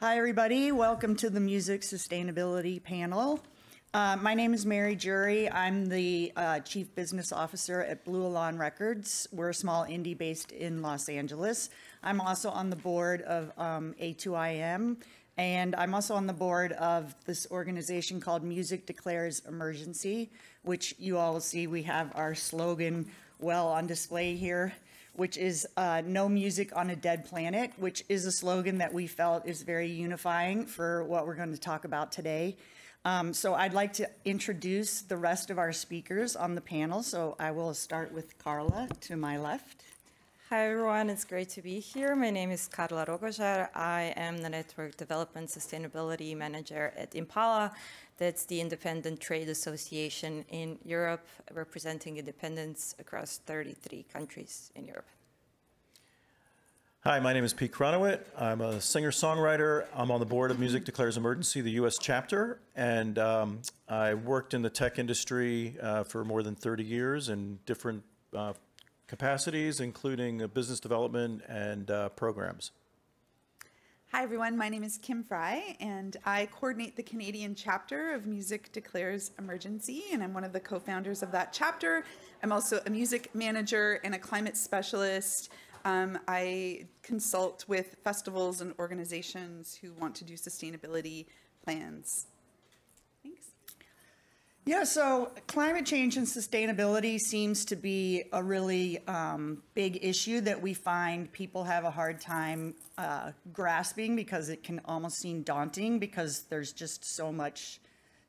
Hi, everybody. Welcome to the Music Sustainability Panel. My name is Jurey. I'm the Chief Business Officer at Blue Alon Records. We're a small indie based in Los Angeles. I'm also on the board of A2IM, and I'm also on the board of this organization called Music Declares Emergency, which you all will see we have our slogan well on display here, which is no music on a dead planet, which is a slogan that we felt is very unifying for what we're going to talk about today. So I'd like to introduce the rest of our speakers on the panel. So I will start with Karla to my left. Hi, everyone. It's great to be here. My name is Karla Rogozar. I am the Network Development Sustainability Manager at IMPALA. That's the Independent Trade Association in Europe, representing independents across 33 countries in Europe. Hi, my name is Kronowitt. I'm a singer-songwriter. I'm on the board of Music Declares Emergency, the U.S. chapter, and I worked in the tech industry for more than 30 years in different capacities, including business development and programs. Hi, everyone. My name is Kim Fry, and I coordinate the Canadian chapter of Music Declares Emergency, and I'm one of the co-founders of that chapter. I'm also a music manager and a climate specialist. I consult with festivals and organizations who want to do sustainability plans. Thanks. Yeah, so climate change and sustainability seems to be a really big issue that we find people have a hard time grasping, because it can almost seem daunting because there's just so much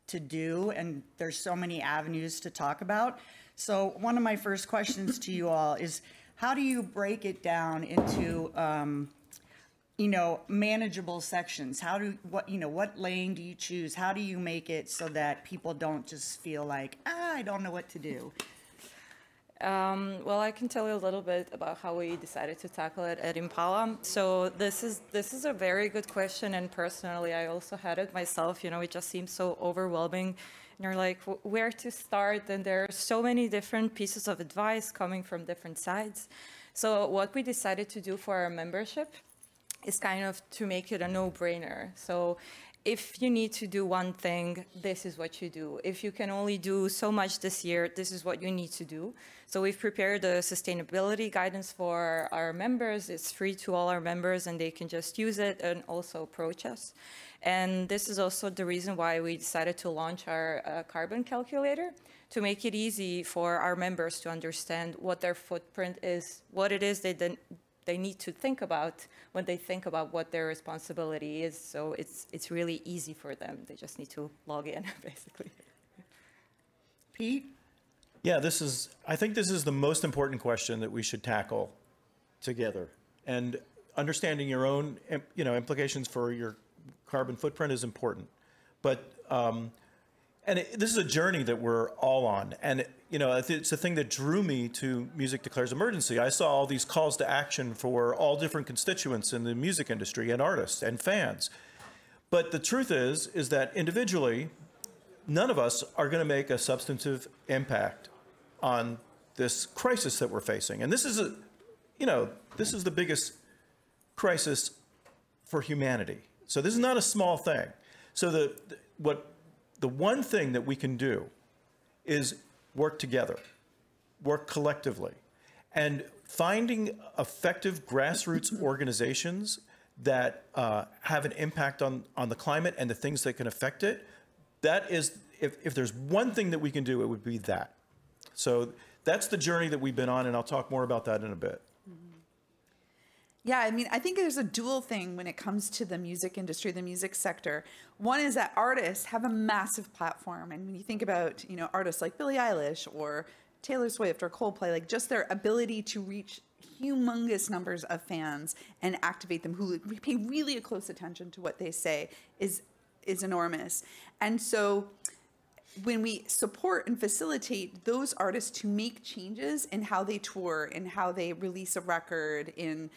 to do and there's so many avenues to talk about. So one of my first questions to you all is, how do you break it down into manageable sections? What lane do you choose? How do you make it so that people don't just feel like, I don't know what to do? Well, I can tell you a little bit about how we decided to tackle it at IMPALA. So this is a very good question, and personally, I also had it myself. It just seems so overwhelming, and you're like, where to start? And there are so many different pieces of advice coming from different sides. So what we decided to do for our membership is kind of to make it a no-brainer. So if you need to do one thing, this is what you do. If you can only do so much this year, this is what you need to do. So we've prepared a sustainability guidance for our members. It's free to all our members, and they can just use it and also approach us. And this is also the reason why we decided to launch our carbon calculator, to make it easy for our members to understand what their footprint is, what it is they need to think about when they think about what their responsibility is. So it's really easy for them. They just need to log in, basically. Pete? Yeah, I think this is the most important question that we should tackle together. And understanding your own, implications for your carbon footprint is important. But this is a journey that we're all on. And it's the thing that drew me to Music Declares Emergency. I saw all these calls to action for all different constituents in the music industry, and artists and fans. But the truth is that individually, none of us are going to make a substantive impact on this crisis that we're facing. And this is this is the biggest crisis for humanity. So this is not a small thing. So the one thing that we can do is work together, work collectively, and finding effective grassroots organizations that have an impact on the climate and the things that can affect it. That is, if there's one thing that we can do, it would be that. So that's the journey that we've been on, and I'll talk more about that in a bit. Yeah, I think there's a dual thing when it comes to the music industry, the music sector. One is that artists have a massive platform. And when you think about, artists like Billie Eilish or Taylor Swift or Coldplay, like just their ability to reach humongous numbers of fans and activate them, who pay really close attention to what they say, is enormous. And so when we support and facilitate those artists to make changes in how they tour, in how they release a record, in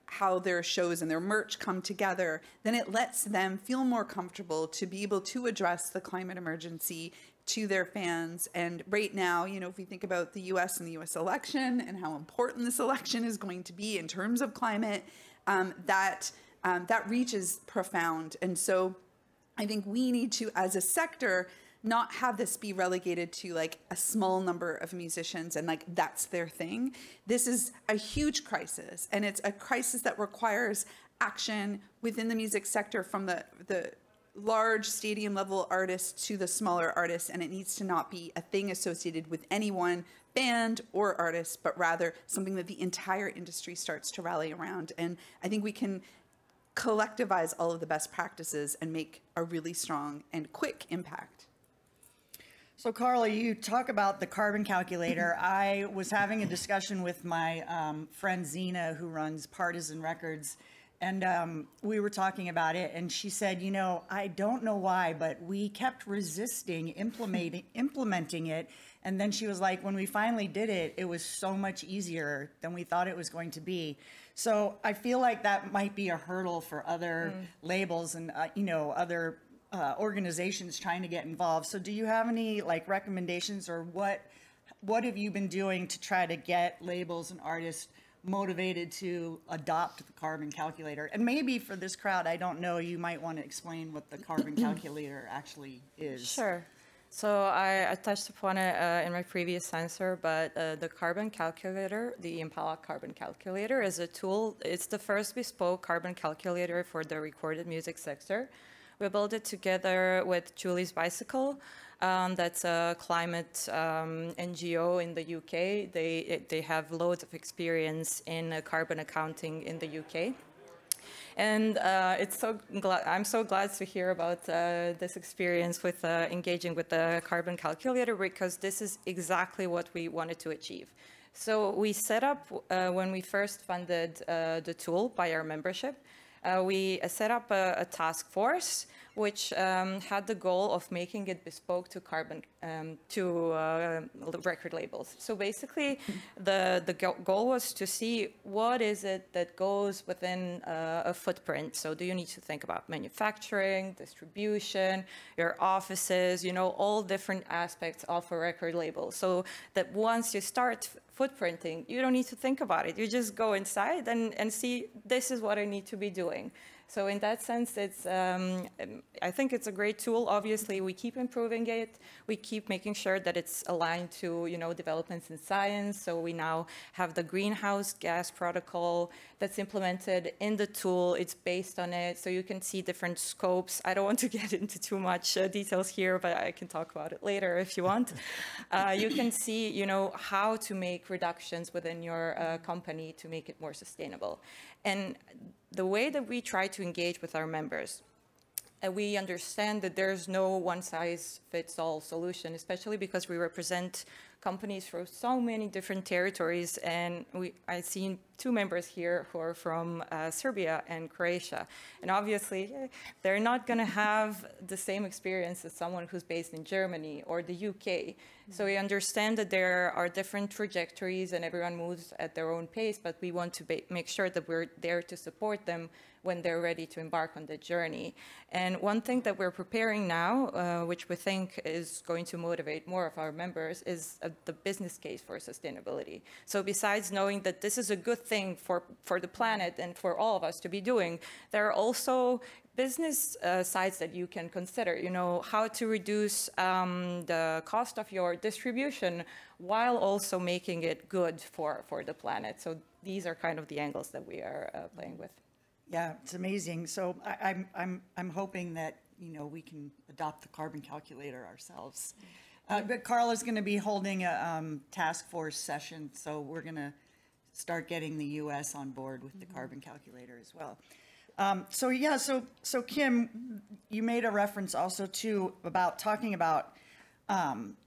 how their shows and their merch come together, then it lets them feel more comfortable to be able to address the climate emergency to their fans. And right now, if we think about the US and the US election and how important this election is going to be in terms of climate, that that reach is profound. And so I think we need to, as a sector, not have this be relegated to like a small number of musicians and like that's their thing. This is a huge crisis, and it's a crisis that requires action within the music sector, from the large stadium level artists to the smaller artists, and it needs to not be a thing associated with any one band or artist, but rather something that the entire industry starts to rally around. And I think we can collectivize all of the best practices and make a really strong and quick impact. So Karla, you talk about the carbon calculator. I was having a discussion with my friend Zena, who runs Partisan Records, and we were talking about it, and she said, you know, I don't know why, but we kept resisting implementing it. And then she was like, when we finally did it, it was so much easier than we thought it was going to be. So I feel like that might be a hurdle for other labels and, you know, other organizations trying to get involved. So do you have any like recommendations, or what have you been doing to try to get labels and artists motivated to adopt the carbon calculator? And maybe for this crowd, I don't know, you might want to explain what the carbon calculator actually is. Sure. So I touched upon it in my previous answer, but the carbon calculator, the IMPALA carbon calculator, is a tool. It's the first bespoke carbon calculator for the recorded music sector. We built it together with Julie's Bicycle. That's a climate NGO in the UK. They have loads of experience in carbon accounting in the UK. And I'm so glad to hear about this experience with engaging with the carbon calculator, because this is exactly what we wanted to achieve. So we set up, when we first funded the tool by our membership, we set up a task force which had the goal of making it bespoke to record labels. So basically, the goal was to see what is it that goes within a footprint. So do you need to think about manufacturing, distribution, your offices, you know, all different aspects of a record label. So that once you start footprinting, you don't need to think about it. You just go inside and see, this is what I need to be doing. So in that sense, it's, I think it's a great tool. Obviously, we keep improving it. We keep making sure that it's aligned to, you know, developments in science. So we now have the greenhouse gas protocol that's implemented in the tool. It's based on it. So you can see different scopes. I don't want to get into too much details here, but I can talk about it later if you want. You can see, you know, how to make reductions within your company to make it more sustainable. And the way that we try to engage with our members, we understand that there's no one-size-fits-all solution, especially because we represent companies from so many different territories. And I've seen two members here who are from Serbia and Croatia. And obviously, they're not going to have the same experience as someone who's based in Germany or the UK. So we understand that there are different trajectories and everyone moves at their own pace, but we want to make sure that we're there to support them when they're ready to embark on the journey. And one thing that we're preparing now, which we think is going to motivate more of our members, is the business case for sustainability. So besides knowing that this is a good thing for the planet and for all of us to be doing, there are also business sides that you can consider, you know, how to reduce the cost of your distribution while also making it good for the planet. So these are kind of the angles that we are playing with. Yeah, it's amazing. So I'm hoping that, you know, we can adopt the carbon calculator ourselves. But Karla's going to be holding a task force session, so we're going to start getting the U.S. on board with the carbon calculator as well. So Kim, you made a reference also too about talking about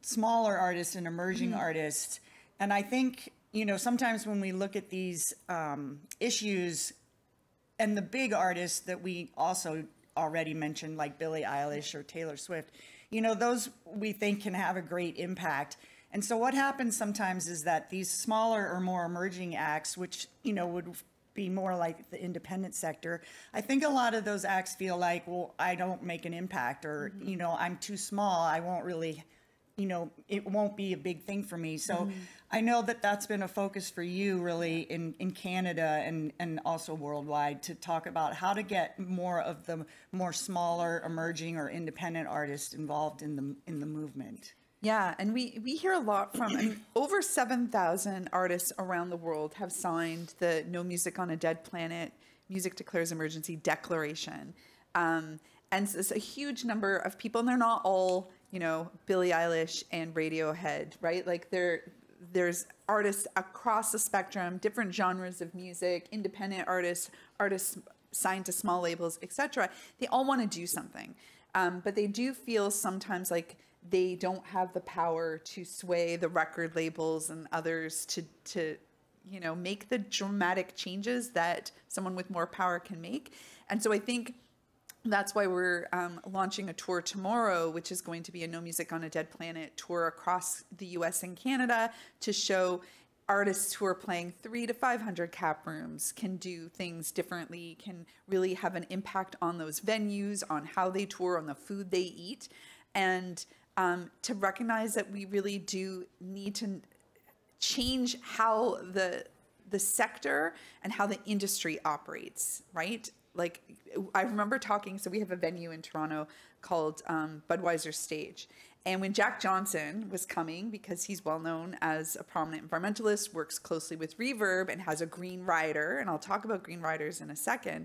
smaller artists and emerging artists, and I think, you know, sometimes when we look at these issues and the big artists that we also already mentioned, like Billie Eilish or Taylor Swift, you know, those we think can have a great impact. And so what happens sometimes is that these smaller or more emerging acts, which, you know, would be more like the independent sector, I think a lot of those acts feel like, well, I don't make an impact, or, you know, I'm too small, I won't really it won't be a big thing for me. So I know that that's been a focus for you really in Canada and also worldwide, to talk about how to get more of the more smaller, emerging or independent artists involved in the movement. Yeah, and we hear a lot from, I mean, over 7,000 artists around the world have signed the No Music on a Dead Planet Music Declares Emergency Declaration. And it's a huge number of people, and they're not all, Billie Eilish and Radiohead, right? Like there's artists across the spectrum, different genres of music, independent artists signed to small labels, etc. They all want to do something. But they do feel sometimes like they don't have the power to sway the record labels and others to make the dramatic changes that someone with more power can make. And so I think that's why we're launching a tour tomorrow, which is going to be a No Music on a Dead Planet tour across the US and Canada, to show artists who are playing 300 to 500 cap rooms can do things differently, can really have an impact on those venues, on how they tour, on the food they eat, and to recognize that we really do need to change how the sector and how the industry operates, right? Like, I remember talking, so we have a venue in Toronto called Budweiser Stage. And when Jack Johnson was coming, because he's well known as a prominent environmentalist, works closely with Reverb and has a green rider, and I'll talk about green riders in a second,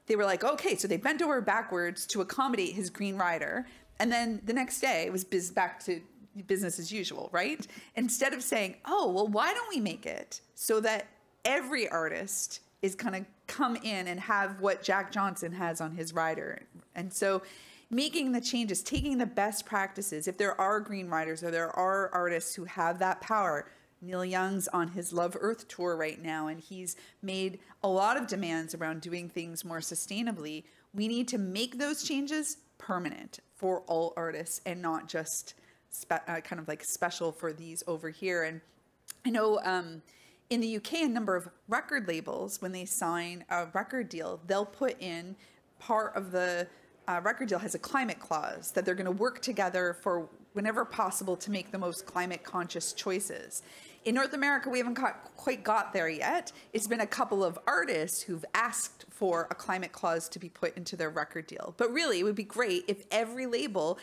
they were like, okay, so they bent over backwards to accommodate his green rider. And then the next day it was back to business as usual, right? Instead of saying, oh, well, why don't we make it so that every artist is kind of come in and have what Jack Johnson has on his rider. And so making the changes, taking the best practices, if there are green riders or there are artists who have that power. Neil Young's on his Love Earth tour right now, and he's made a lot of demands around doing things more sustainably. We need to make those changes permanent for all artists and not just kind of like special for these over here. And I know in the UK, a number of record labels, when they sign a record deal, they'll put in part of the record deal has a climate clause that they're going to work together for whenever possible to make the most climate conscious choices. In North America, we haven't quite got there yet. It's been a couple of artists who've asked for a climate clause to be put into their record deal. But really, it would be great if every label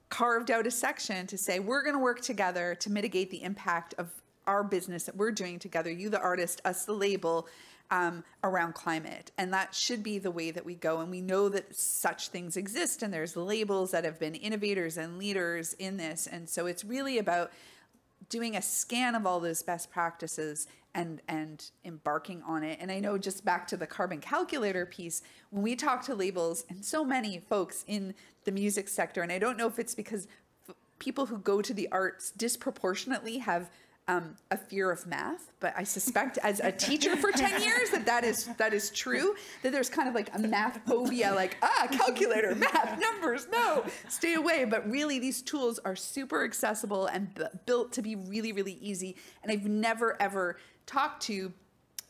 carved out a section to say, we're going to work together to mitigate the impact of our business that we're doing together, you the artist, us the label, around climate. And that should be the way that we go. And we know that such things exist, and there's labels that have been innovators and leaders in this. And so it's really about doing a scan of all those best practices and embarking on it. And I know, just back to the carbon calculator piece, when we talk to labels and so many folks in the music sector, and I don't know if it's because people who go to the arts disproportionately have a fear of math, but I suspect as a teacher for 10 years that is true, that there's kind of like a math phobia, like, calculator, math, numbers, no, stay away. But really, these tools are super accessible and built to be really, really easy. And I've never, ever talked to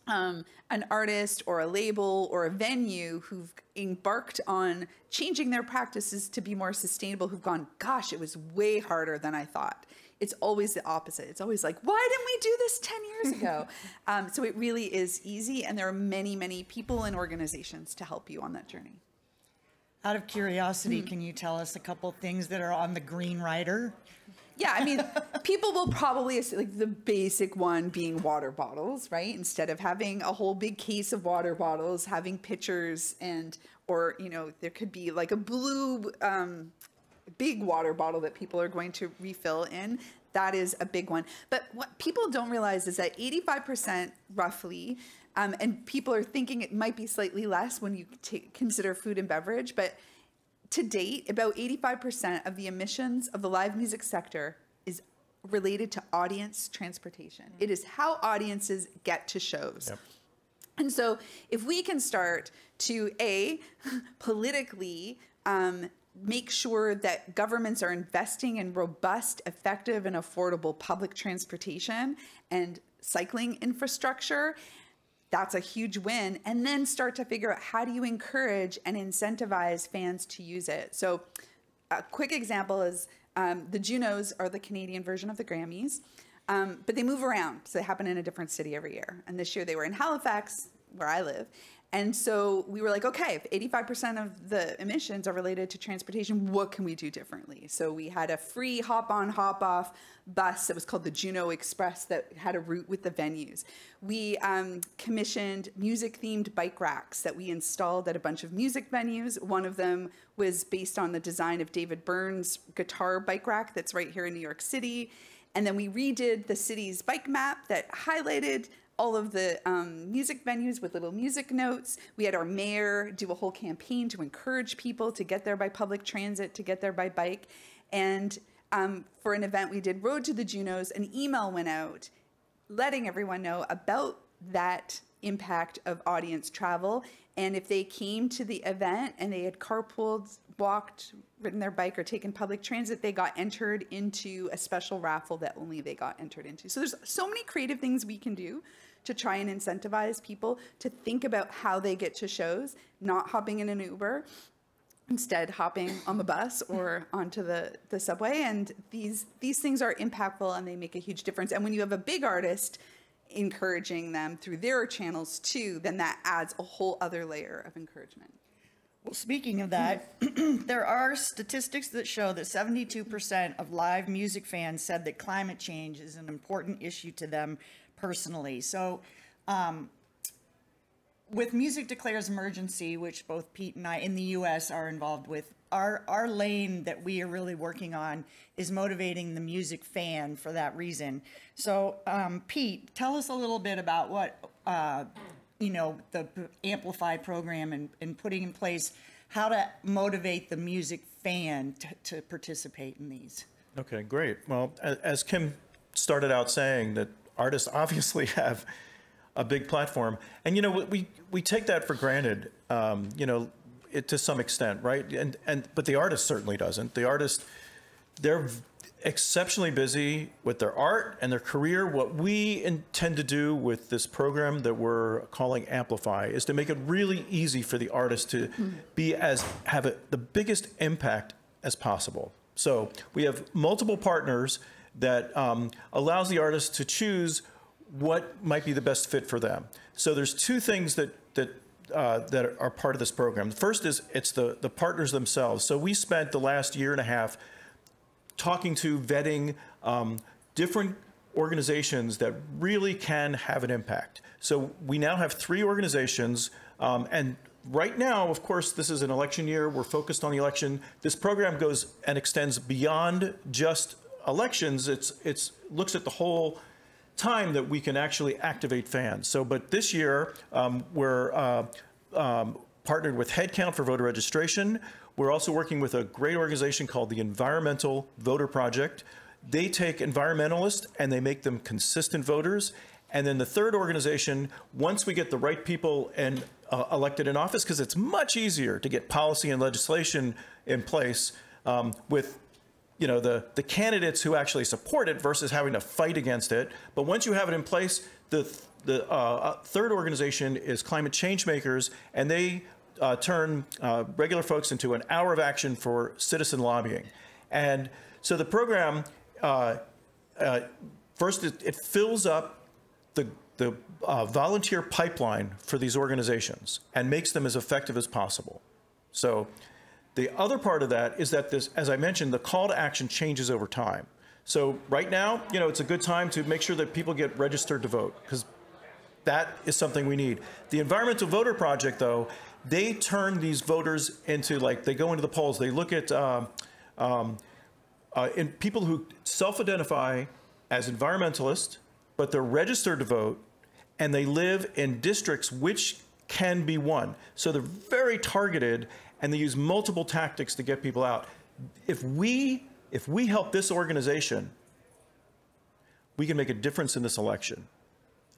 an artist or a label or a venue who've embarked on changing their practices to be more sustainable, who've gone, gosh, it was way harder than I thought. It's always the opposite. It's always like, why didn't we do this 10 years ago? So it really is easy, and there are many, many people and organizations to help you on that journey. Out of curiosity, can you tell us a couple things that are on the green rider? Yeah, I mean, people will probably, like the basic one being water bottles, right? Instead of having a whole big case of water bottles, having pitchers or there could be like a blue big water bottle that people are going to refill in. That is a big one. But what people don't realize is that 85% roughly, and people are thinking it might be slightly less when you consider food and beverage, but to date, about 85% of the emissions of the live music sector is related to audience transportation. It is how audiences get to shows. Yep. And so if we can start to, politically make sure that governments are investing in robust, effective, and affordable public transportation and cycling infrastructure, that's a huge win. And then start to figure out, how do you encourage and incentivize fans to use it? So a quick example is The Junos are the Canadian version of the Grammys, but they move around. So they happen in a different city every year. And this year they were in Halifax, where I live. And so we were like, okay, if 85% of the emissions are related to transportation, what can we do differently? So we had a free hop-on, hop-off bus that was called the Juno Express that had a route with the venues. We commissioned music-themed bike racks that we installed at a bunch of music venues. One of them was based on the design of David Byrne's guitar bike rack that's right here in New York City. And then we redid the city's bike map that highlighted all of the music venues with little music notes. We had our mayor do a whole campaign to encourage people to get there by public transit, to get there by bike. And for an event we did, Road to the Junos, an email went out letting everyone know about that impact of audience travel. And if they came to the event and they had carpooled, walked, ridden their bike, or taken public transit, they got entered into a special raffle that only they got entered into. So there's so many creative things we can do to try and incentivize people to think about how they get to shows, not hopping in an Uber, instead hopping on the bus or onto the subway. And these things are impactful and they make a huge difference. And when you have a big artist encouraging them through their channels too, then that adds a whole other layer of encouragement. Well, speaking of that, there are statistics that show that 72% of live music fans said that climate change is an important issue to them personally. So with Music Declares Emergency, which both Pete and I in the US are involved with, our lane that we are really working on is motivating the music fan for that reason. So Pete, tell us a little bit about what the Amplify program and putting in place how to motivate the music fan to participate in these. Okay, great. Well, as Kim started out saying, that artists obviously have a big platform, and we take that for granted, to some extent, right? But the artist certainly doesn't. The artist, they're exceptionally busy with their art and their career. What we intend to do with this program that we're calling Amplify is to make it really easy for the artist to have the biggest impact as possible. So we have multiple partners that allows the artist to choose what might be the best fit for them. So there's two things that are part of this program. The first is it's the partners themselves. So we spent the last year and a half talking to, vetting different organizations that really can have an impact. So we now have 3 organizations, and right now, of course, this is an election year. We're focused on the election. This program goes and extends beyond just elections. It looks at the whole time that we can actually activate fans. So, but this year, we're partnered with Headcount for voter registration. We're also working with a great organization called the Environmental Voter Project. They take environmentalists and they make them consistent voters. And then the third organization, once we get the right people elected in office, because it's much easier to get policy and legislation in place with the candidates who actually support it versus having to fight against it. But once you have it in place, the third organization is Climate Change Makers, and they turn regular folks into an hour of action for citizen lobbying. And so the program, first, it fills up the volunteer pipeline for these organizations and makes them as effective as possible. So the other part of that is that this, as I mentioned, the call to action changes over time. So right now, it's a good time to make sure that people get registered to vote, because that is something we need. The Environmental Voter Project, though, they turn these voters into, they go into the polls, they look at in people who self-identify as environmentalists, but they're registered to vote, and they live in districts which can be won. So they're very targeted, and they use multiple tactics to get people out. If we help this organization, we can make a difference in this election.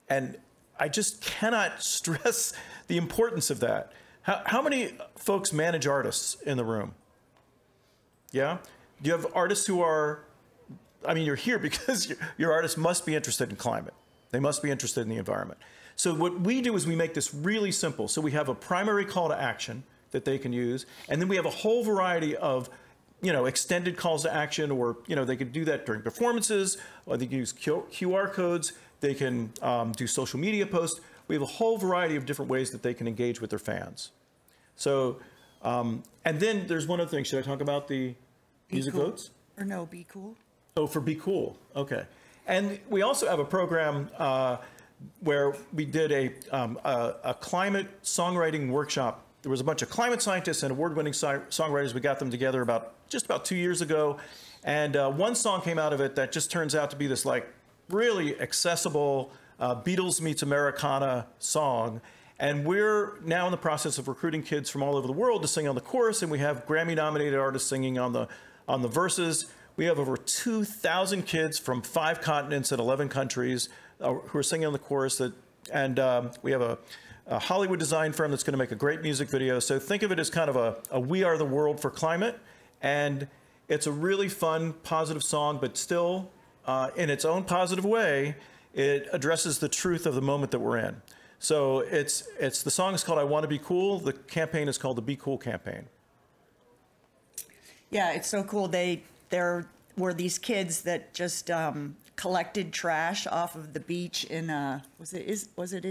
And I just cannot stress the importance of that. How many folks manage artists in the room? Yeah? Do you have artists who are, you're here because your artists must be interested in climate. They must be interested in the environment. So what we do is we make this really simple. So we have a primary call to action that they can use, and then we have a whole variety of extended calls to action, or, they could do that during performances, or they can use QR codes. They can do social media posts. We have a whole variety of different ways that they can engage with their fans. So, and then there's one other thing. Should I talk about the music votes? Or no, Be Cool? Oh, for Be Cool. Okay. And we also have a program where we did a climate songwriting workshop. There was a bunch of climate scientists and award-winning songwriters. We got them together just about 2 years ago. And one song came out of it that just turns out to be this really accessible Beatles meets Americana song. And we're now in the process of recruiting kids from all over the world to sing on the chorus. And we have Grammy-nominated artists singing on the verses. We have over 2,000 kids from 5 continents and 11 countries who are singing on the chorus. And we have a Hollywood design firm that's going to make a great music video. So think of it as kind of a We Are the World for climate. And it's a really fun, positive song, but still, in its own positive way, it addresses the truth of the moment that we're in. So the song is called I Want to Be Cool. The campaign is called the Be Cool campaign. Yeah, it's so cool. There were these kids that just collected trash off of the beach in was it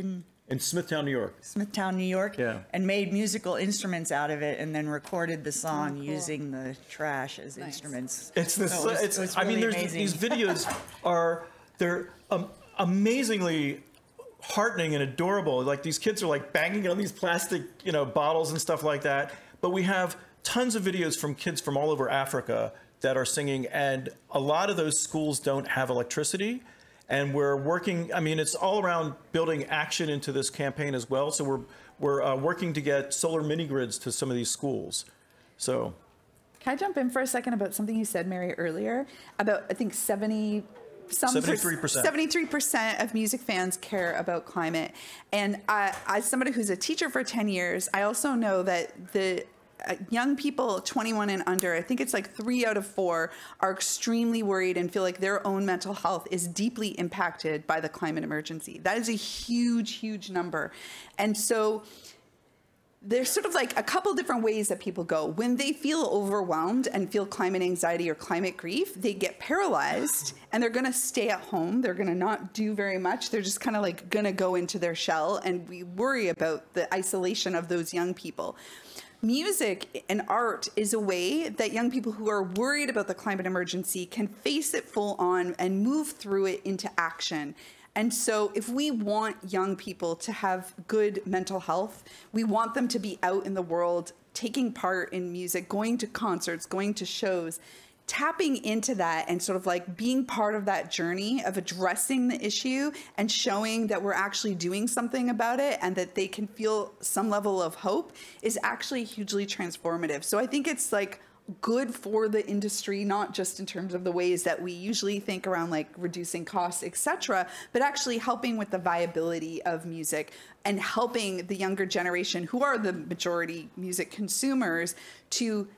in Smithtown, New York. Smithtown, New York. Yeah. And made musical instruments out of it, and then recorded the song cool. using the trash as instruments. It's this. So it was really amazing. These videos they're amazingly heartening and adorable. Like, these kids are banging on these plastic bottles and stuff like that. But we have tons of videos from kids from all over Africa that are singing, and a lot of those schools don't have electricity. And we're working, it's all around building action into this campaign as well. So we're working to get solar mini grids to some of these schools. So, can I jump in for a second about something you said, Mary, earlier about, I think 73% of music fans care about climate. And as somebody who's a teacher for 10 years, I also know that the young people 21 and under, I think it's 3 out of 4 are extremely worried and feel like their own mental health is deeply impacted by the climate emergency. That is a huge, huge number. And so there's sort of a couple different ways that people go. When they feel overwhelmed and feel climate anxiety or climate grief, they get paralyzed and they're going to stay at home. They're going to not do very much. They're just kind of going to go into their shell, and we worry about the isolation of those young people. Music and art is a way that young people who are worried about the climate emergency can face it full on and move through it into action. And so if we want young people to have good mental health, we want them to be out in the world, taking part in music, going to concerts, going to shows, tapping into that and sort of being part of that journey of addressing the issue and showing that we're actually doing something about it and that they can feel some level of hope is actually hugely transformative. So I think it's good for the industry, not just in terms of the ways that we usually think around reducing costs, etc., but actually helping with the viability of music and helping the younger generation, who are the majority music consumers, to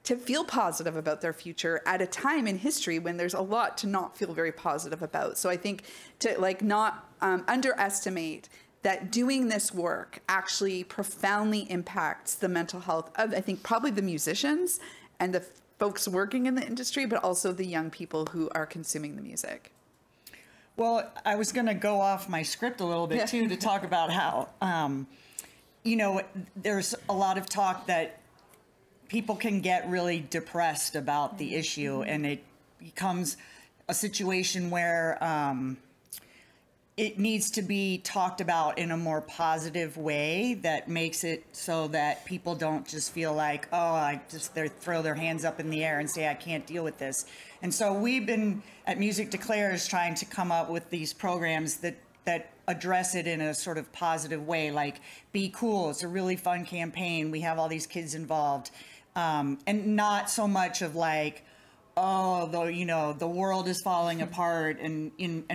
feel positive about their future at a time in history when there's a lot to not feel very positive about. So I think to not underestimate that doing this work actually profoundly impacts the mental health of, I think, probably the musicians and the folks working in the industry, but also the young people who are consuming the music. Well, I was going to go off my script a little bit too to talk about how, there's a lot of talk that people can get really depressed about the issue, and it becomes a situation where it needs to be talked about in a more positive way that makes it so that people don't just feel they throw their hands up in the air and say, I can't deal with this. And so we've been at Music Declares trying to come up with these programs that address it in a sort of positive way, like Be Cool. It's a really fun campaign. We have all these kids involved. And not so much of the world is falling apart and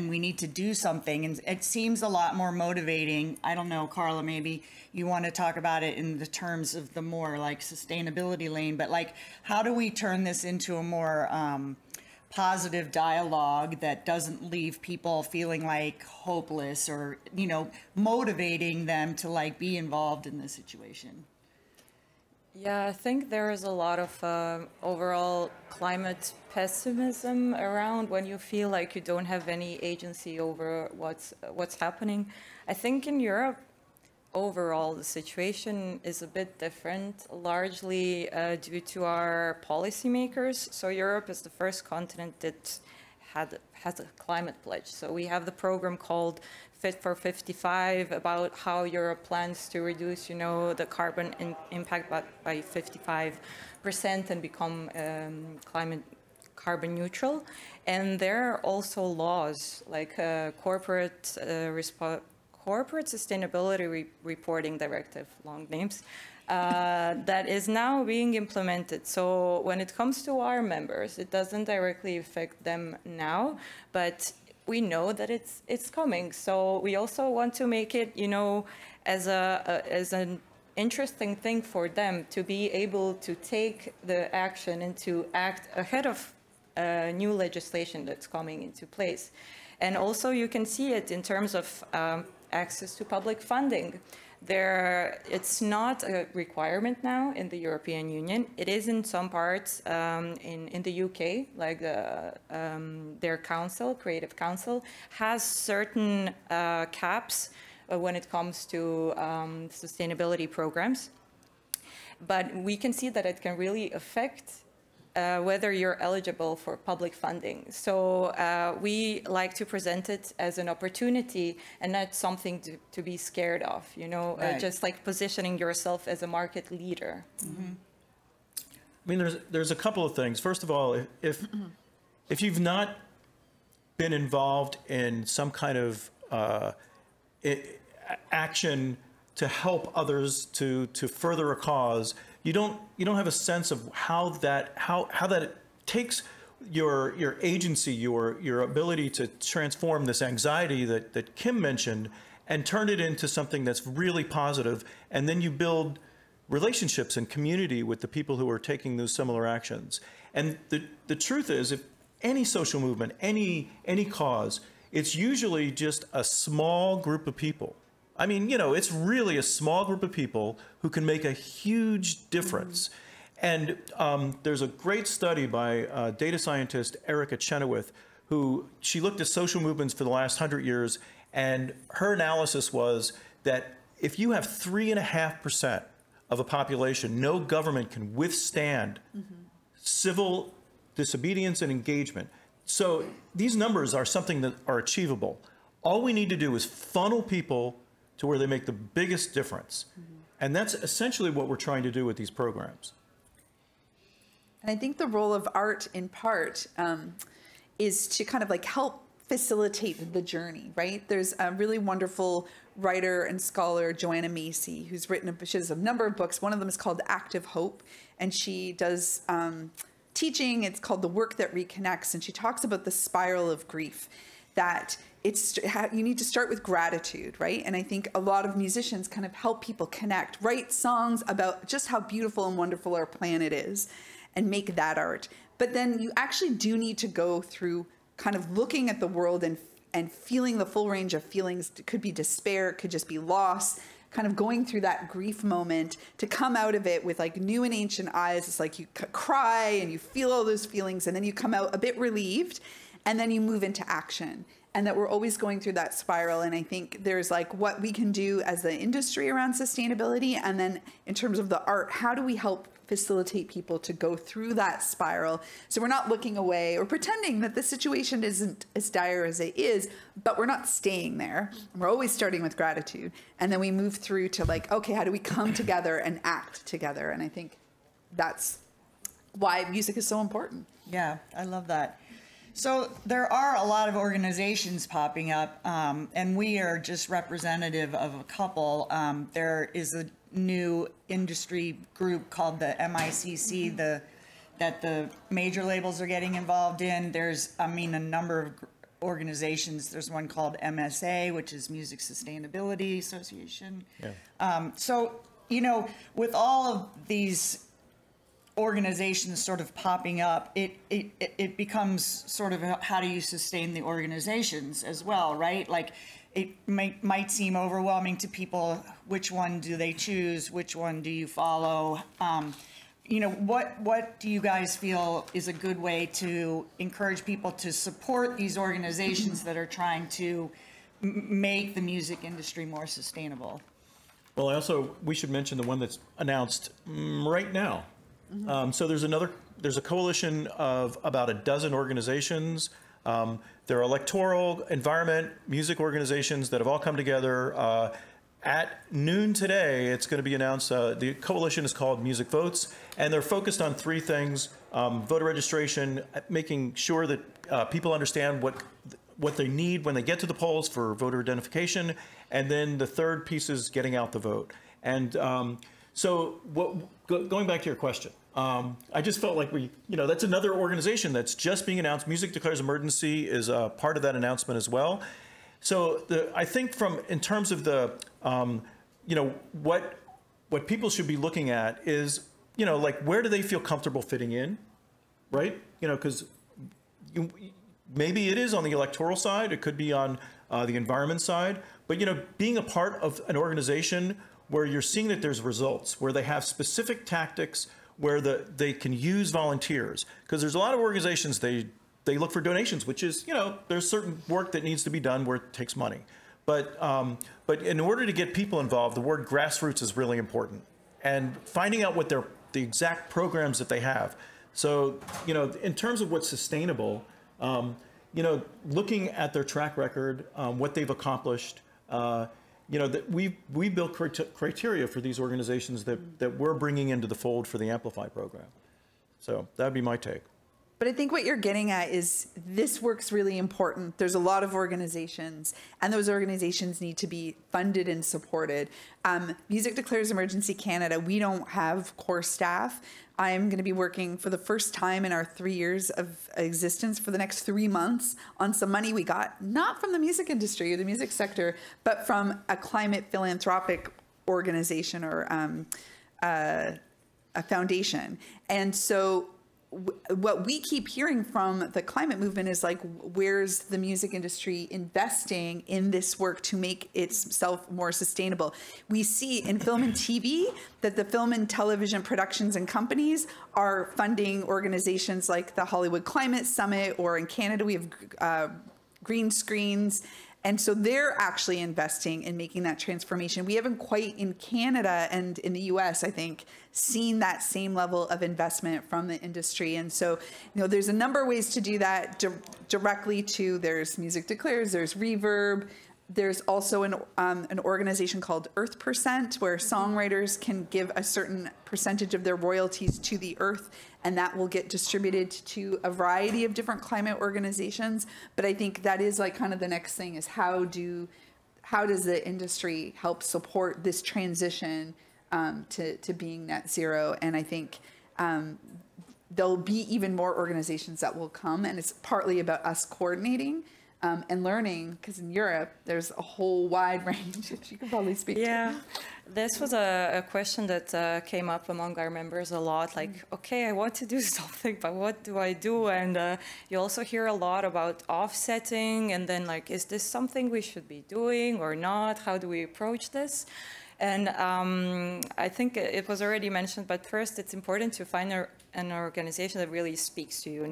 we need to do something. And it seems a lot more motivating. I don't know, Karla, maybe you want to talk about it in the terms of the more sustainability lane, but how do we turn this into a more positive dialogue that doesn't leave people feeling hopeless or, motivating them to be involved in the situation? Yeah, I think there is a lot of overall climate pessimism around when you feel like you don't have any agency over what's happening. I think in Europe, overall, the situation is a bit different, largely due to our policymakers. So Europe is the first continent that has a climate pledge. So we have the program called Fit for 55 about how Europe plans to reduce, the carbon impact by 55% and become carbon neutral. And there are also laws like corporate sustainability reporting directive, long names, that is now being implemented. So when it comes to our members, it doesn't directly affect them now, but we know that it's coming. So we also want to make it, as an interesting thing for them to be able to take the action and to act ahead of new legislation that's coming into place. And also you can see it in terms of access to public funding. It's not a requirement now in the European Union. It is in some parts in the UK, like their council, Creative Council, has certain caps when it comes to sustainability programs. But we can see that it can really affect whether you're eligible for public funding. So we like to present it as an opportunity and not something to be scared of, Right. just like positioning yourself as a market leader. I mean, there's a couple of things. First of all, if you've not been involved in some kind of action to help others to further a cause, you don't have a sense of how that takes your agency, your ability to transform this anxiety that Kim mentioned and turn it into something that's really positive, and then you build relationships and community with the people who are taking those similar actions. And the truth is, if any social movement, any cause, it's usually just a small group of people. I mean, it's really a small group of people who can make a huge difference. And there's a great study by data scientist Erica Chenoweth, she looked at social movements for the last 100 years, and her analysis was that if you have 3.5% of a population, no government can withstand civil disobedience and engagement. So these numbers are something that are achievable. All we need to do is funnel people to where they make the biggest difference. And that's essentially what we're trying to do with these programs. And I think the role of art, in part, is to kind of like help facilitate the journey, right? There's a really wonderful writer and scholar, Joanna Macy, who's she has a number of books. One of them is called Active Hope, and she does teaching. It's called The Work That Reconnects, and she talks about the spiral of grief, that you need to start with gratitude, right? And I think a lot of musicians kind of help people connect, write songs about just how beautiful and wonderful our planet is, and make that art. But then you actually do need to go through kind of looking at the world and feeling the full range of feelings. It could be despair, it could just be loss, kind of going through that grief moment to come out of it with like new and ancient eyes. It's like you cry and you feel all those feelings, and then you come out a bit relieved, and then you move into action. And that we're always going through that spiral. And I think there's like what we can do as the industry around sustainability. And then in terms of the art, how do we help facilitate people to go through that spiral? So we're not looking away or pretending that the situation isn't as dire as it is, but we're not staying there. We're always starting with gratitude. And then we move through to like, okay, how do we come together and act together? And I think that's why music is so important. Yeah, I love that. So there are a lot of organizations popping up, and we are just representative of a couple. There is a new industry group called the MICC that the major labels are getting involved in. There's, a number of organizations. There's one called MSA, which is Music Sustainability Association. Yeah. So, with all of these organizations sort of popping up, it becomes sort of how do you sustain the organizations as well, right? Like it might seem overwhelming to people. Which one do they choose? Which one do you follow? You know, what do you guys feel is a good way to encourage people to support these organizations that are trying to make the music industry more sustainable? Well, we should mention the one that's announced right now. So there's a coalition of about a dozen organizations. There are electoral, environment, music organizations that have all come together. At noon today, it's going to be announced. The coalition is called Music Votes, and they're focused on three things: voter registration, making sure that people understand what they need when they get to the polls for voter identification, and then the third piece is getting out the vote. And going back to your question, I just felt like that's another organization that's just being announced. Music Declares Emergency is a part of that announcement as well. So I think in terms of the, what people should be looking at is, like where do they feel comfortable fitting in, right? Because maybe it is on the electoral side, it could be on the environment side, but being a part of an organization where you're seeing that there's results, where they have specific tactics, where they can use volunteers, because there's a lot of organizations they look for donations, which is there's certain work that needs to be done where it takes money, but in order to get people involved, the word grassroots is really important, and finding out what the exact programs that they have. So in terms of what's sustainable, looking at their track record, what they've accomplished. That we built criteria for these organizations that we're bringing into the fold for the Amplify program. So that'd be my take. But I think what you're getting at is this work's really important. There's a lot of organizations, and those organizations need to be funded and supported. Music Declares Emergency Canada, we don't have core staff. I'm going to be working for the first time in our 3 years of existence for the next 3 months on some money we got, not from the music industry or the music sector, but from a climate philanthropic organization or a foundation. And so what we keep hearing from the climate movement is like, where's the music industry investing in this work to make itself more sustainable? We see in film and TV that the film and television productions and companies are funding organizations like the Hollywood Climate Summit, or in Canada we have green screens. And so they're actually investing in making that transformation. We haven't quite in Canada and in the US, I think, seen that same level of investment from the industry. And so, there's a number of ways to do that directly there's Music Declares, there's Reverb. There's also an organization called Earth Percent, where songwriters can give a certain percentage of their royalties to the earth, and that will get distributed to a variety of different climate organizations. But I think that is like kind of the next thing is how does the industry help support this transition to being net zero? And I think there'll be even more organizations that will come, and it's partly about us coordinating and learning, because in Europe, there's a whole wide range that you can probably speak to. This was a question that came up among our members a lot, like, okay, I want to do something, but what do I do? And you also hear a lot about offsetting, and then like, is this something we should be doing or not? How do we approach this? And I think it was already mentioned, but first it's important to find an organization that really speaks to you,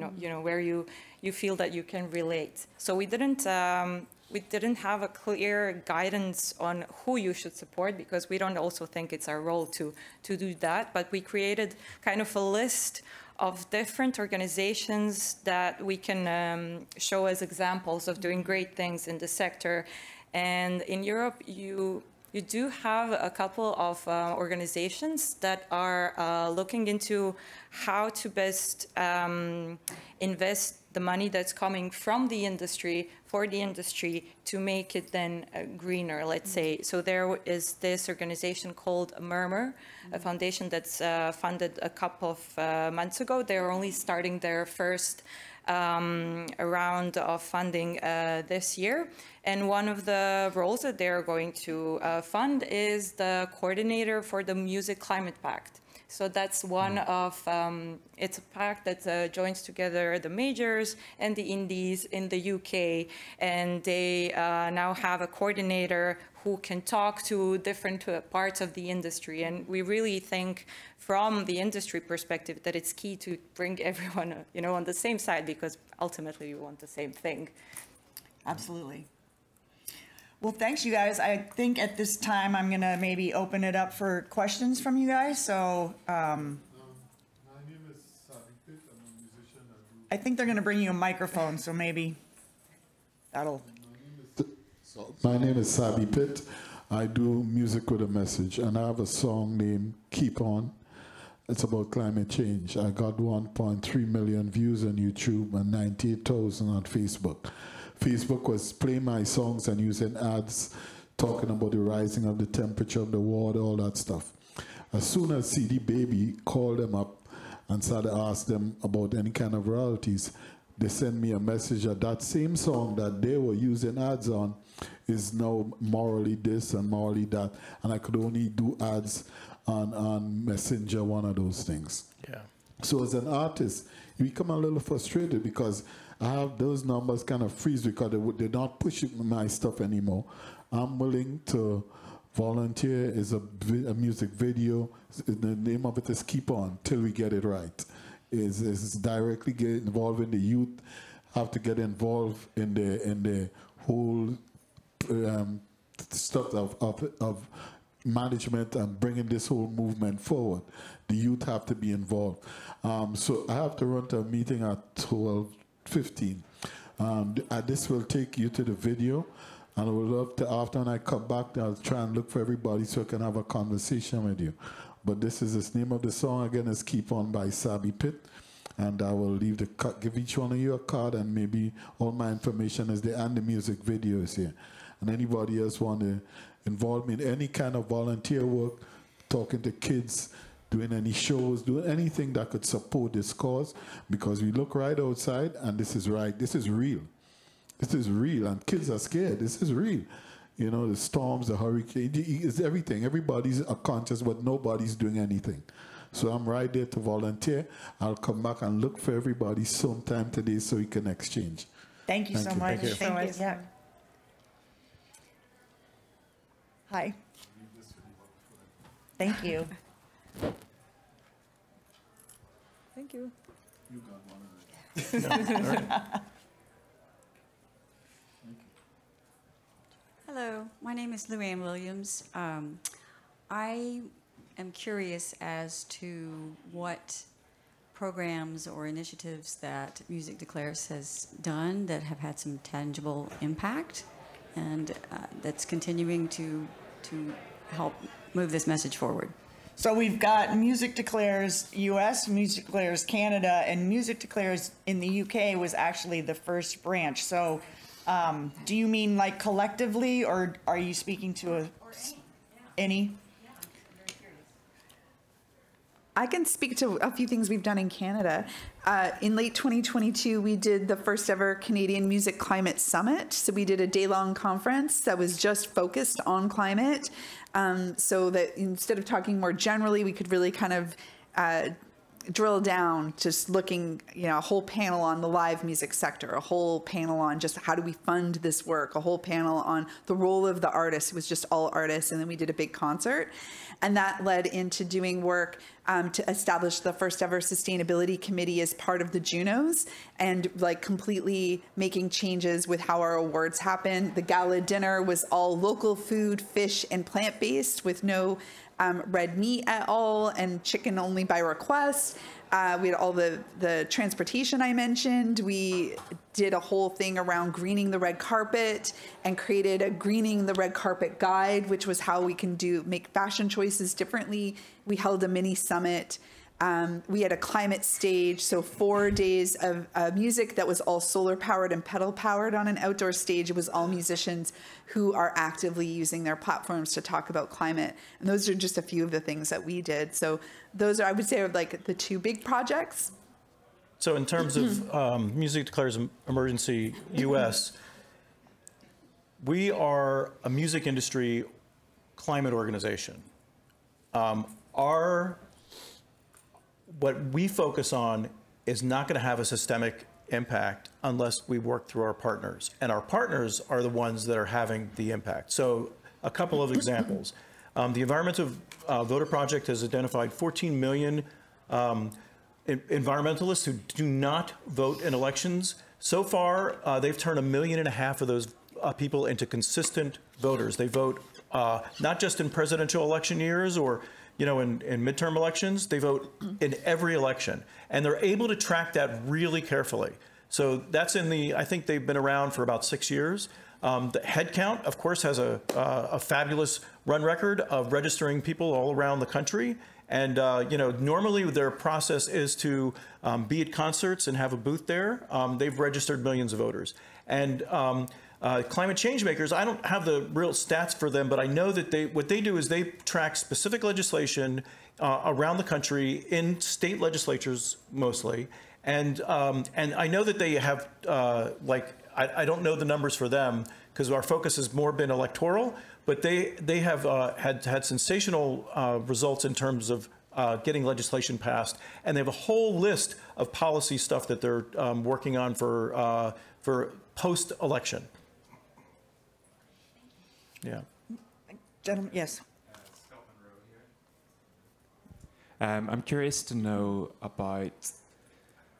where you feel that you can relate. So we didn't have a clear guidance on who you should support, because we don't also think it's our role to do that, but we created kind of a list of different organizations that we can show as examples of doing great things in the sector. And in Europe, you do have a couple of organizations that are looking into how to best invest the money that's coming from the industry for the industry to make it then greener, let's say. So there is this organization called Murmur, a foundation that's funded a couple of months ago. They're only starting their first round of funding this year. And one of the roles that they're going to fund is the coordinator for the Music Climate Pact. So that's one of, it's a pact that joins together the majors and the indies in the UK, and they now have a coordinator who can talk to different parts of the industry. And we really think from the industry perspective that it's key to bring everyone, on the same side, because ultimately we want the same thing. Absolutely. Well, thanks, you guys. I think at this time I'm going to maybe open it up for questions from you guys. So my name is Sabi Pitt. I'm a musician. I think they're going to bring you a microphone, so maybe that'll... My name is Sabi Pitt. I do music with a message, and I have a song named Keep On. It's about climate change. I got 1.3 million views on YouTube and 98,000 on Facebook. Facebook was playing my songs and using ads talking about the rising of the temperature of the water, all that stuff. As soon as CD Baby called them up and started asking them about any kind of royalties, they sent me a message that that same song that they were using ads on is now morally this and morally that, and I could only do ads on Messenger, one of those things. Yeah. So as an artist, you become a little frustrated because I have those numbers kind of freeze because they're not pushing my stuff anymore. I'm willing to volunteer. Is a music video. The name of it is Keep On Till We Get It Right. Is directly get involved in the youth. Have to get involved in the whole stuff of management and bringing this whole movement forward. The youth have to be involved. So I have to run to a meeting at 12:15. This will take you to the video, and I would love to, after I come back, I'll try and look for everybody so I can have a conversation with you. But this is the name of the song again, is Keep On by Sabi Pitt. And I will leave give each one of you a card, and maybe all my information is there, and the music video is here. And anybody else want to involve me in any kind of volunteer work, talking to kids, doing any shows, doing anything that could support this cause, because we look right outside and this is right. This is real. This is real, and kids are scared. This is real. You know, the storms, the hurricane, it's everything. Everybody's conscious, but nobody's doing anything. So I'm right there to volunteer. I'll come back and look for everybody sometime today so we can exchange. Thank you so much. Thank you. Thank you. Yeah. Hi. Thank you. Thank you. You got one of them. Hello, my name is Lou Ann Williams. I am curious as to what programs or initiatives that Music Declares has done that have had some tangible impact, and that's continuing to help move this message forward. So we've got Music Declares US, Music Declares Canada, and Music Declares in the UK was actually the first branch. So do you mean like collectively, or are you speaking to any? I can speak to a few things we've done in Canada. In late 2022, we did the first ever Canadian Music Climate Summit. So we did a day-long conference that was just focused on climate, so that instead of talking more generally, we could really kind of drill down, just looking, a whole panel on the live music sector, a whole panel on just how do we fund this work, a whole panel on the role of the artist. It was just all artists, and then we did a big concert. And that led into doing work to establish the first ever sustainability committee as part of the Junos, and like completely making changes with how our awards happen. The gala dinner was all local food, fish, and plant-based with no red meat at all, and chicken only by request. We had all the transportation I mentioned. We did a whole thing around greening the red carpet and created a greening the red carpet guide, which was how we can make fashion choices differently. We held a mini summit. We had a climate stage, so 4 days of music that was all solar powered and pedal powered on an outdoor stage. It was all musicians who are actively using their platforms to talk about climate. And those are just a few of the things that we did. So those are, I would say, are like the two big projects. So in terms of Music Declares Emergency US, we are a music industry climate organization. Our what we focus on is not going to have a systemic impact unless we work through our partners. And our partners are the ones that are having the impact. So a couple of examples. The Environmental Voter Project has identified 14 million environmentalists who do not vote in elections. So far, they've turned 1.5 million of those people into consistent voters. They vote not just in presidential election years or in midterm elections, they vote in every election. And they're able to track that really carefully. So that's I think they've been around for about 6 years. The headcount, of course, has a fabulous run record of registering people all around the country. And, normally their process is to be at concerts and have a booth there. They've registered millions of voters. And climate change makers, I don't have the real stats for them, but I know that what they do is they track specific legislation around the country in state legislatures mostly. And I know that they have, I don't know the numbers for them because our focus has more been electoral, but they have had sensational results in terms of getting legislation passed. And they have a whole list of policy stuff that they're working on for post-election. Yeah. Gentlemen, yes. I'm curious to know about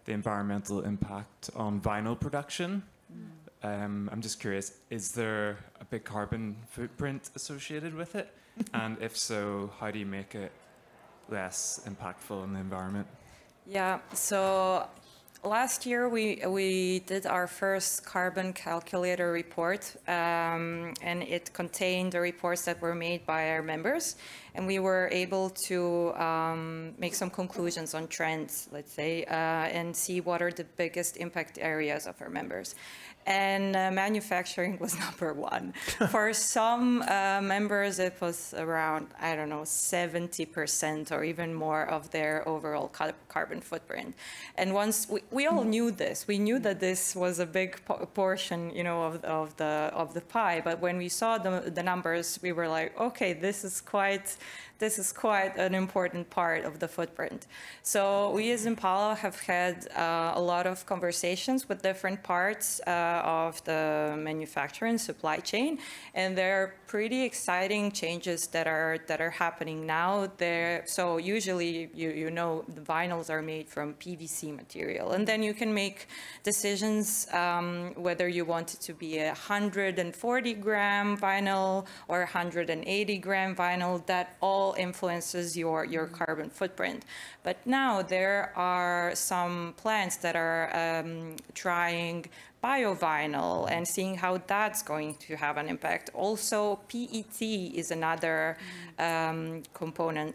the environmental impact on vinyl production. I'm just curious, is there a big carbon footprint associated with it? And if so, how do you make it less impactful on the environment? Yeah, so last year we did our first carbon calculator report, and it contained the reports that were made by our members, and we were able to make some conclusions on trends, let's say, and see what are the biggest impact areas of our members. And manufacturing was number one. For some members, it was around, 70% or even more of their overall carbon footprint. And once we all knew this, we knew that this was a big portion, of the pie. But when we saw the numbers, we were like, okay, this is quite an important part of the footprint. So we as IMPALA have had a lot of conversations with different parts of the manufacturing supply chain, and there are pretty exciting changes that are happening now. So usually, the vinyls are made from PVC material, and then you can make decisions whether you want it to be a 140-gram vinyl or 180-gram vinyl. That all influences your carbon footprint. But now there are some plants that are trying biovinyl and seeing how that's going to have an impact. Also, PET is another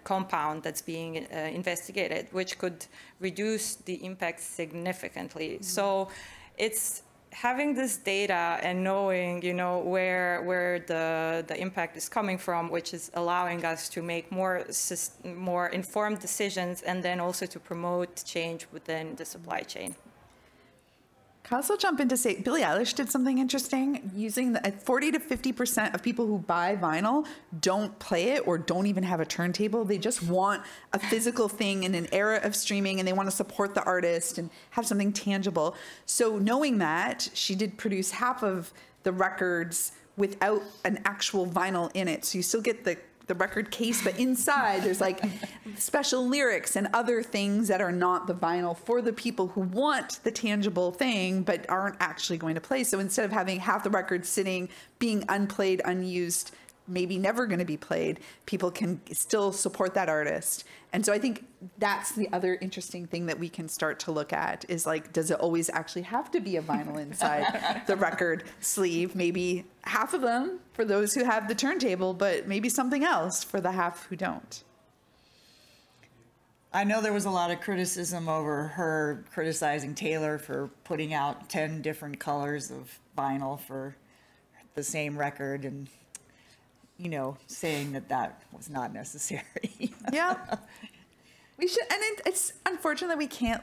compound that's being investigated, which could reduce the impact significantly. So it's having this data and knowing, where the impact is coming from, which is allowing us to make more informed decisions, and then also to promote change within the supply chain. Can I also jump in to say, Billie Eilish did something interesting, using 40 to 50% of people who buy vinyl don't play it or don't even have a turntable. They just want a physical thing in an era of streaming, and they want to support the artist and have something tangible. So knowing that, she did produce half of the records without an actual vinyl in it. So you still get the record case, but inside there's like special lyrics and other things that are not the vinyl for the people who want the tangible thing but aren't actually going to play. So instead of having half the record sitting, being unplayed, unused, maybe never going to be played, people can still support that artist. And so I think that's the other interesting thing that we can start to look at is like, does it always actually have to be a vinyl inside the record sleeve? Maybe half of them for those who have the turntable, but maybe something else for the half who don't. I know there was a lot of criticism over her criticizing Taylor for putting out 10 different colors of vinyl for the same record, and saying that was not necessary. Yeah. We should, and it's unfortunate we can't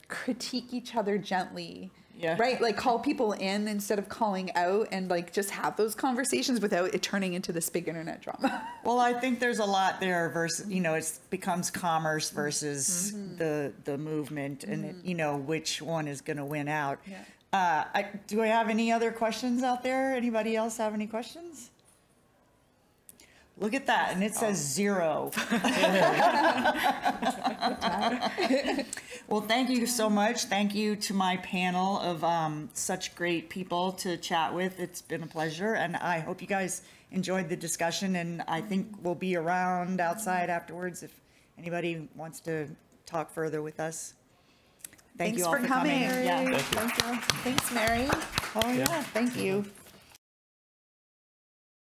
critique each other gently Yeah. Right? Like call people in instead of calling out, and like just have those conversations without it turning into this big internet drama. Well, I think there's a lot there versus, it becomes commerce versus the movement and, which one is going to win out. Yeah. Do I have any other questions out there? Anybody else have any questions? Look at that, and it says 0. Well, thank you so much. Thank you to my panel of such great people to chat with. It's been a pleasure, and I hope you guys enjoyed the discussion, and I think we'll be around outside afterwards if anybody wants to talk further with us. Thank Thanks you all for coming. Yeah. Thank you. Thanks, Mary. Oh, yeah, thank you.